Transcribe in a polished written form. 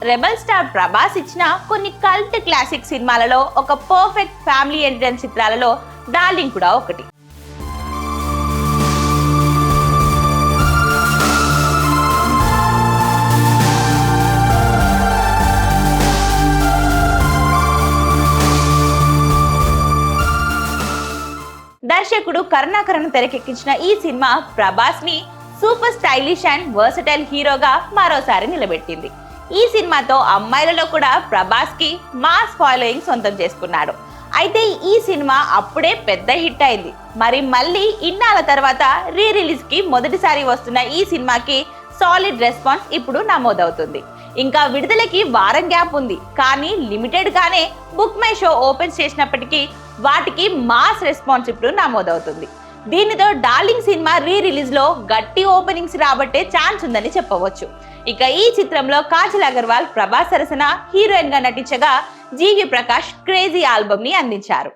Rebel star Prabhas ఇచ్చిన కొన్ని cult classic సినిమాలలో ఒక పర్ఫెక్ట్ ఫ్యామిలీ ఎంటర్టైన్ చిత్రాలలో డార్లింగ్ కూడా ఒకటి. దర్శకుడు కరుణాకరన్ తెరకెక్కించిన ఈ సినిమా ప్రభాస్ ని సూపర్ స్టైలిష్ అండ్ వర్సటైల్ హీరోగా మరోసారి నిలబెట్టింది. ఈ సినిమాతో అమ్మాయిలలో కూడా ప్రభాస్ కి మాస్ ఫాలోయింగ్ సొంతం చేసుకున్నాడు. అయితే ఈ సినిమా అప్పుడే పెద్ద హిట్ అయింది. మరి మళ్ళీ ఇన్నాళ్ళ తర్వాత రీ రిలీజ్ కి మొదటిసారి వస్తున్న ఈ సినిమాకి సాలిడ్ రెస్పాన్స్ ఇప్పుడు నమోదవుతుంది. ఇంకా విడుదలకి వారం గ్యాప్ ఉంది, కానీ లిమిటెడ్ గానే బుక్ మై షో ఓపెన్ చేసినప్పటికీ వాటికి మాస్ రెస్పాన్స్ ఇప్పుడు నమోదవుతుంది. దీనితో డార్లింగ్ సినిమా రీ రిలీజ్ లో గట్టి ఓపెనింగ్స్ రాబట్టే ఛాన్స్ ఉందని చెప్పవచ్చు. ఇక ఈ చిత్రంలో కాజల్ అగర్వాల్ ప్రభాస్ సరసన హీరోయిన్ గా నటించగా జీవి ప్రకాష్ క్రేజీ ఆల్బమ్ ని అందించారు.